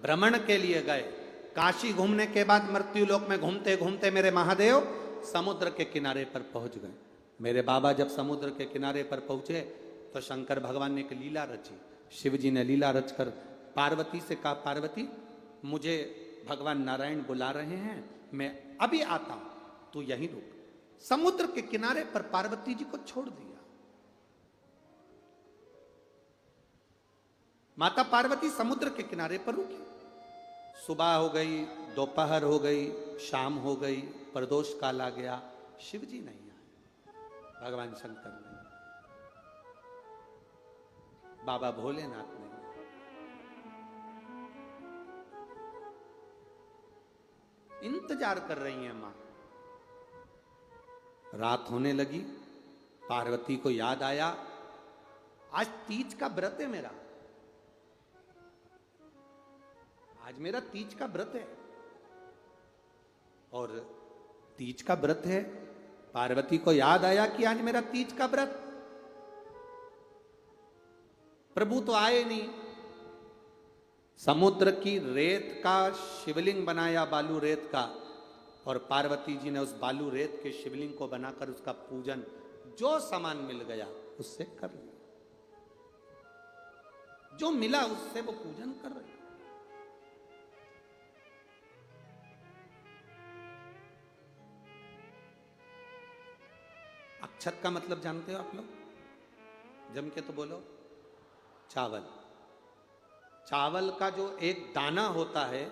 भ्रमण के लिए गए। काशी घूमने के बाद मृत्यु लोक में घूमते घूमते मेरे महादेव समुद्र के किनारे पर पहुंच गए। मेरे बाबा जब समुद्र के किनारे पर पहुंचे तो शंकर भगवान ने एक लीला रची। शिव जी ने लीला रचकर पार्वती से कहा, पार्वती मुझे भगवान नारायण बुला रहे हैं, मैं अभी आता हूं, तू यहीं रुक। समुद्र के किनारे पर पार्वती जी को छोड़ दिया। माता पार्वती समुद्र के किनारे पर रुकी। सुबह हो गई, दोपहर हो गई, शाम हो गई, प्रदोष काल आ गया, शिव जी नहीं आए, भगवान शंकर नहीं, बाबा भोलेनाथ नहीं। इंतजार कर रही है मां। रात होने लगी, पार्वती को याद आया आज तीज का व्रत है मेरा, आज मेरा तीज का व्रत है। और तीज का व्रत है, पार्वती को याद आया कि आज मेरा तीज का व्रत, प्रभु तो आए नहीं। समुद्र की रेत का शिवलिंग बनाया, बालू रेत का, और पार्वती जी ने उस बालू रेत के शिवलिंग को बनाकर उसका पूजन जो सामान मिल गया उससे कर लिया, जो मिला उससे वो पूजन कर रहे। अक्षत का मतलब जानते हो आप लोग? जम के तो बोलो। चावल। चावल का जो एक दाना होता है,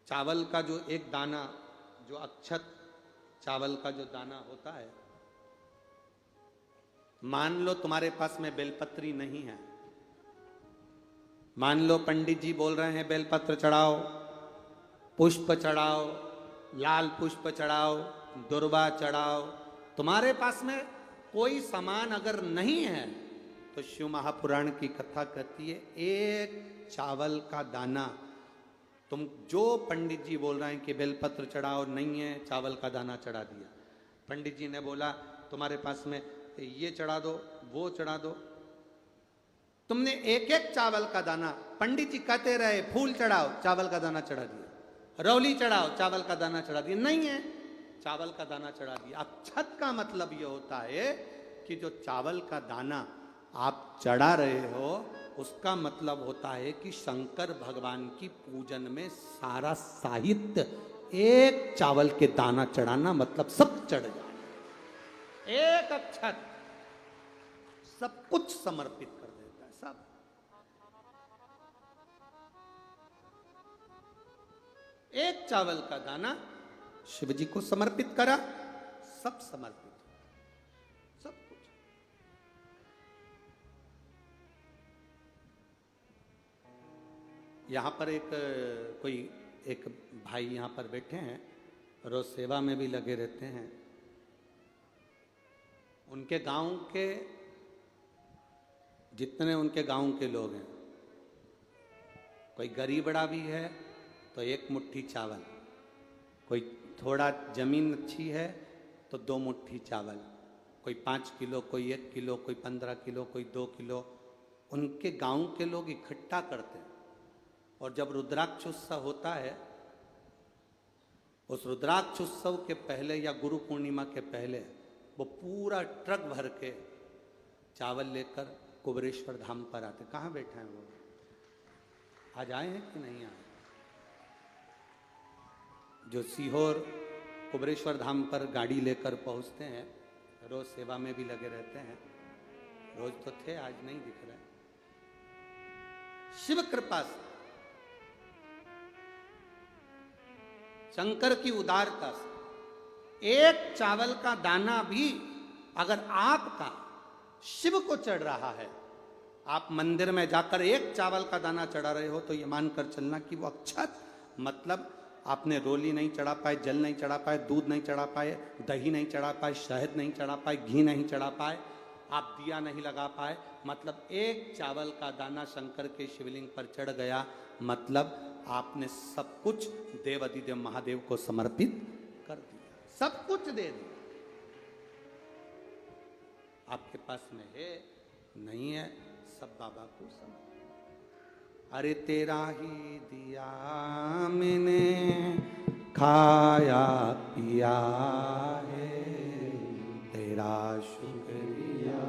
चावल का जो एक दाना, जो अक्षत चावल का जो दाना होता है, मान लो तुम्हारे पास में बेलपत्री नहीं है, मान लो पंडित जी बोल रहे हैं बेलपत्र चढ़ाओ, पुष्प चढ़ाओ, लाल पुष्प चढ़ाओ, दुर्वा चढ़ाओ, तुम्हारे पास में कोई सामान अगर नहीं है तो शिव महापुराण की कथा कहती है एक चावल का दाना, तुम जो पंडित जी बोल रहे हैं कि बेलपत्र चढ़ाओ, नहीं है, चावल का दाना चढ़ा दिया। पंडित जी ने बोला तुम्हारे पास में ये चढ़ा दो, वो चढ़ा दो, तुमने एक एक चावल का दाना, पंडित जी कहते रहे फूल चढ़ाओ, चावल का दाना चढ़ा दिया, रौली चढ़ाओ, चावल का दाना चढ़ा दिया, नहीं है, चावल का दाना चढ़ा दिया। अक्षत का मतलब यह होता है कि जो चावल का दाना आप चढ़ा रहे हो उसका मतलब होता है कि शंकर भगवान की पूजन में सारा साहित्य, एक चावल के दाना चढ़ाना मतलब सब चढ़ जाना, एक अक्षत सब कुछ समर्पित कर देता है। सब एक चावल का दाना शिव जी को समर्पित करा, सब समर्पित, सब कुछ। यहां पर एक भाई यहां पर बैठे हैं, रोज सेवा में भी लगे रहते हैं। उनके गांव के जितने उनके गांव के लोग हैं, कोई गरीबड़ा भी है तो एक मुट्ठी चावल, कोई थोड़ा जमीन अच्छी है तो 2 मुट्ठी चावल, कोई 5 किलो, कोई 1 किलो, कोई 15 किलो, कोई 2 किलो, उनके गांव के लोग इकट्ठा करते हैं। और जब रुद्राक्ष उत्सव होता है, उस रुद्राक्ष उत्सव के पहले या गुरु पूर्णिमा के पहले वो पूरा ट्रक भर के चावल लेकर कुबेरेश्वर धाम पर आते। कहाँ बैठे हैं वो? आज आए हैं कि नहीं आए? जो सीहोर कुबेरेश्वर धाम पर गाड़ी लेकर पहुंचते हैं, रोज सेवा में भी लगे रहते हैं, रोज तो थे, आज नहीं दिख रहा है। शिव कृपा से, शंकर की उदारता से एक चावल का दाना भी अगर आपका शिव को चढ़ रहा है, आप मंदिर में जाकर एक चावल का दाना चढ़ा रहे हो, तो ये मानकर चलना कि वो अक्षत, मतलब आपने रोली नहीं चढ़ा पाए, जल नहीं चढ़ा पाए, दूध नहीं चढ़ा पाए, दही नहीं चढ़ा पाए, शहद नहीं चढ़ा पाए, घी नहीं चढ़ा पाए, आप दिया नहीं लगा पाए, मतलब एक चावल का दाना शंकर के शिवलिंग पर चढ़ गया, मतलब आपने सब कुछ देवाधिदेव महादेव को समर्पित कर दिया, सब कुछ दे दिया। आपके पास में है, नहीं है, सब बाबा को समर्पित। अरे तेरा ही दिया मैंने खाया पिया है, तेरा शुक्रिया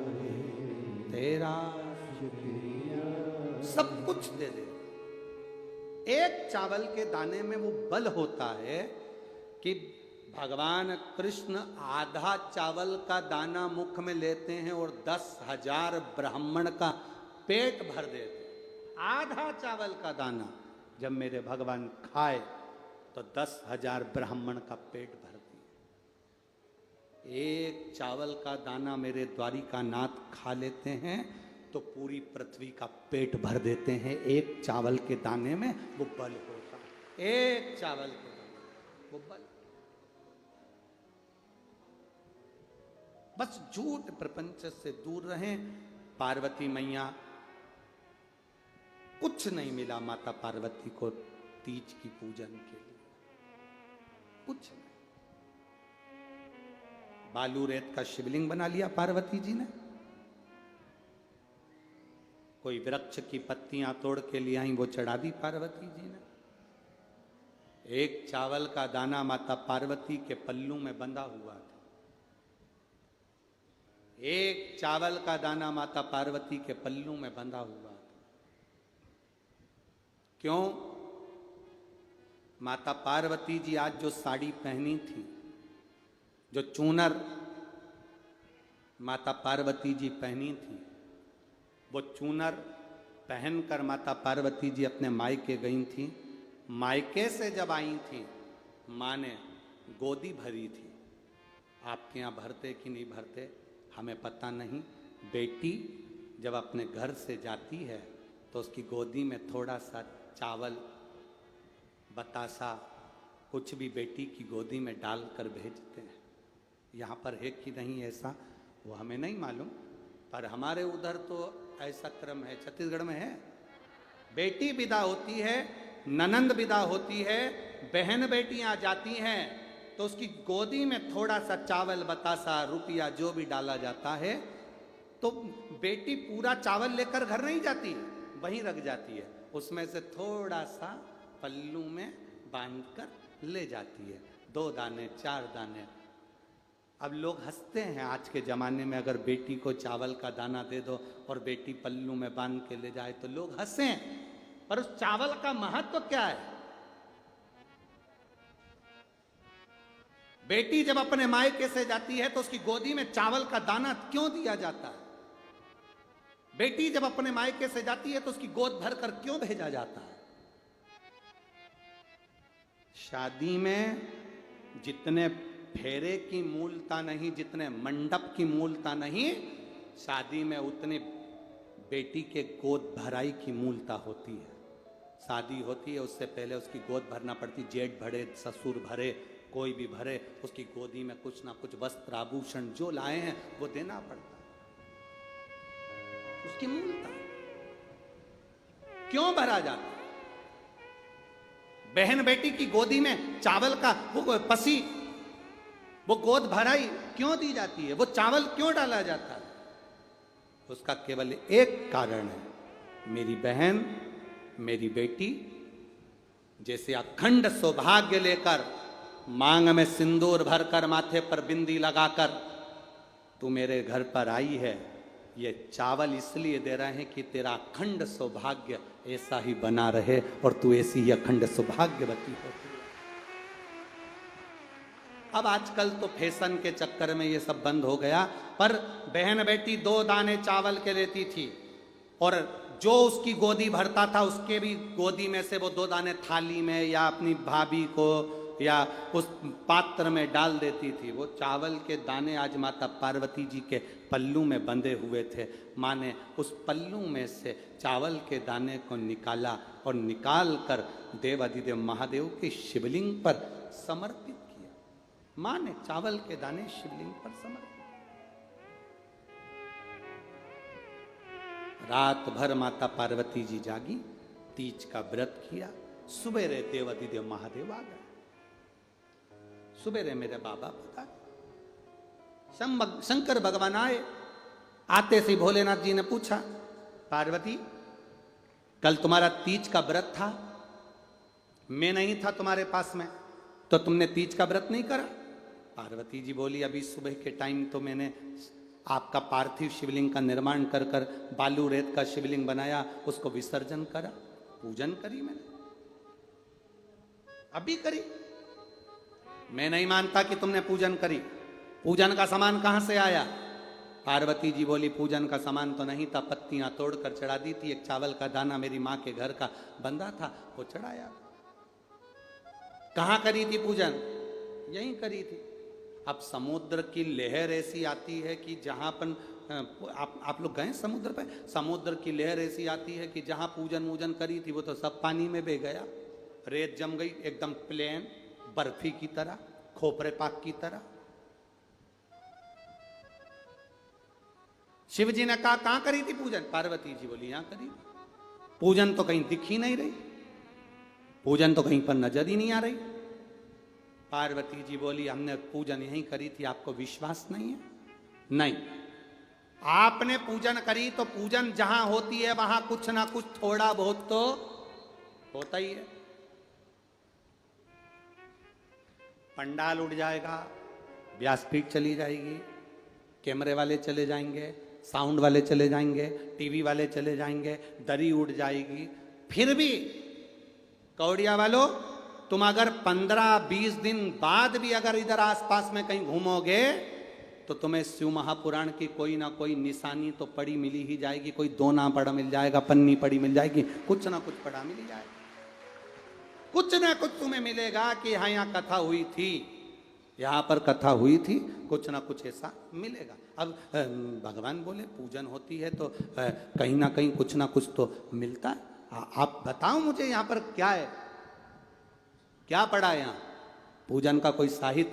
है, तेरा शुक्रिया। सब कुछ दे दे। एक चावल के दाने में वो बल होता है कि भगवान कृष्ण आधा चावल का दाना मुख में लेते हैं और 10,000 ब्राह्मण का पेट भर देते हैं। आधा चावल का दाना जब मेरे भगवान खाए तो 10,000 ब्राह्मण का पेट भर दिए। एक चावल का दाना मेरे द्वारिकानाथ खा लेते हैं तो पूरी पृथ्वी का पेट भर देते हैं। एक चावल के दाने में वो बल होता है। एक चावल के दाने वो बल। बस झूठ प्रपंच से दूर रहें। पार्वती मैया, कुछ नहीं मिला माता पार्वती को तीज की पूजन के लिए, कुछ नहीं। बालू रेत का शिवलिंग बना लिया पार्वती जी ने, कोई वृक्ष की पत्तियां तोड़ के ले आई वो चढ़ा दी पार्वती जी ने। एक चावल का दाना माता पार्वती के पल्लू में बंधा हुआ था। एक चावल का दाना माता पार्वती के पल्लू में बंधा हुआ था। क्यों? माता पार्वती जी आज जो साड़ी पहनी थी, जो चूनर माता पार्वती जी पहनी थी, वो चूनर पहनकर माता पार्वती जी अपने मायके गई थी। मायके से जब आई थी, माँ ने गोदी भरी थी। आपके यहाँ भरते कि नहीं भरते हमें पता नहीं। बेटी जब अपने घर से जाती है तो उसकी गोदी में थोड़ा सा चावल, बतासा, कुछ भी बेटी की गोदी में डालकर भेजते हैं। यहाँ पर है कि नहीं ऐसा वो हमें नहीं मालूम, पर हमारे उधर तो ऐसा क्रम है। छत्तीसगढ़ में है। बेटी विदा होती है, ननंद विदा होती है, बहन बेटियां जाती हैं तो उसकी गोदी में थोड़ा सा चावल, बतासा, रुपया जो भी डाला जाता है, तो बेटी पूरा चावल लेकर घर नहीं जाती, वहीं रख जाती है। उसमें से थोड़ा सा पल्लू में बांधकर ले जाती है, 2 दाने 4 दाने। अब लोग हंसते हैं आज के ज़माने में, अगर बेटी को चावल का दाना दे दो और बेटी पल्लू में बांध के ले जाए तो लोग हंसें, पर उस चावल का महत्व क्या है? बेटी जब अपने मायके से जाती है तो उसकी गोदी में चावल का दाना क्यों दिया जाता है? बेटी जब अपने मायके से जाती है तो उसकी गोद भरकर क्यों भेजा जाता है? शादी में जितने फेरे की मूलता नहीं, जितने मंडप की मूलता नहीं, शादी में उतने बेटी के गोद भराई की मूलता होती है। शादी होती है उससे पहले उसकी गोद भरना पड़ती। जेठ भरे, ससुर भरे, कोई भी भरे, उसकी गोदी में कुछ ना कुछ वस्त्र आभूषण जो लाए हैं वो देना पड़ता है। उसकी मूलता क्यों भरा जाता है? बहन बेटी की गोदी में चावल का वो पसी, वो गोद भराई क्यों दी जाती है? वो चावल क्यों डाला जाता है? उसका केवल एक कारण है, मेरी बहन, मेरी बेटी जैसे अखंड सौभाग्य लेकर, मांग में सिंदूर भरकर, माथे पर बिंदी लगाकर तू मेरे घर पर आई है। ये चावल इसलिए दे रहे हैं कि तेरा अखंड सौभाग्य ऐसा ही बना रहे और तू ऐसी ही अखंड सौभाग्यवती हो। अब आजकल तो फैशन के चक्कर में ये सब बंद हो गया, पर बहन बेटी 2 दाने चावल के लेती थी और जो उसकी गोदी भरता था उसके भी गोदी में से वो 2 दाने थाली में या अपनी भाभी को या उस पात्र में डाल देती थी। वो चावल के दाने आज माता पार्वती जी के पल्लू में बंधे हुए थे। माँ ने उस पल्लू में से चावल के दाने को निकाला और निकाल कर देवाधिदेव महादेव के शिवलिंग पर समर्पित किया। माँ ने चावल के दाने शिवलिंग पर समर्पित। रात भर माता पार्वती जी जागी, तीज का व्रत किया। सुबेरे देवाधिदेव महादेव आ गए। सुबेरे मेरे बाबा पता, शंकर भगवान आए। आते से भोलेनाथ जी ने पूछा, पार्वती कल तुम्हारा तीज का व्रत था, मैं नहीं था तुम्हारे पास में, तो तुमने तीज का व्रत नहीं करा। पार्वती जी बोली अभी सुबह के टाइम तो मैंने आपका पार्थिव शिवलिंग का निर्माण कर कर बालू रेत का शिवलिंग बनाया, उसको विसर्जन करा, पूजन करी मैंने, अभी करी। मैं नहीं मानता कि तुमने पूजन करी। पूजन का सामान कहां से आया? पार्वती जी बोली पूजन का सामान तो नहीं था, पत्तियां तोड़कर चढ़ा दी थी, एक चावल का दाना मेरी माँ के घर का बंदा था, वो चढ़ाया। कहां करी थी पूजन? यहीं करी थी। अब समुद्र की लहर ऐसी आती है कि जहां पर आप लोग गए समुद्र पे? समुद्र की लहर ऐसी आती है कि जहां पूजन वूजन करी थी वो तो सब पानी में बह गया, रेत जम गई एकदम प्लेन, बर्फी की तरह, खोपरे पाक की तरह। शिव जी ने कहा कहां करी थी पूजन? पार्वती जी बोली यहां करी। पूजन तो कहीं दिख ही नहीं रही, पूजन तो कहीं पर नजर ही नहीं आ रही। पार्वती जी बोली हमने पूजन यहीं करी थी, आपको विश्वास नहीं है? नहीं, आपने पूजन करी तो पूजन जहां होती है वहां कुछ ना कुछ थोड़ा बहुत तो होता ही है। पंडाल उड़ जाएगा, व्यासपीठ चली जाएगी, कैमरे वाले चले जाएंगे, साउंड वाले चले जाएंगे, टीवी वाले चले जाएंगे, दरी उड़ जाएगी, फिर भी कौड़िया वालों तुम अगर 15-20 दिन बाद भी अगर इधर आसपास में कहीं घूमोगे तो तुम्हें शिव महापुराण की कोई ना कोई निशानी तो पड़ी मिली ही जाएगी, कोई दोना पड़ा मिल जाएगा, पन्नी पड़ी मिल जाएगी, कुछ ना कुछ पड़ा मिल जाएगा, कुछ ना कुछ तुम्हें मिलेगा कि हाँ यहाँ कथा हुई थी, यहाँ पर कथा हुई थी, कुछ ना कुछ ऐसा मिलेगा। अब भगवान बोले पूजन होती है तो कहीं ना कहीं कुछ ना कुछ तो मिलता है। आप बताओ मुझे यहाँ पर क्या है, क्या पड़ा है यहाँ? पूजन का कोई साहित्य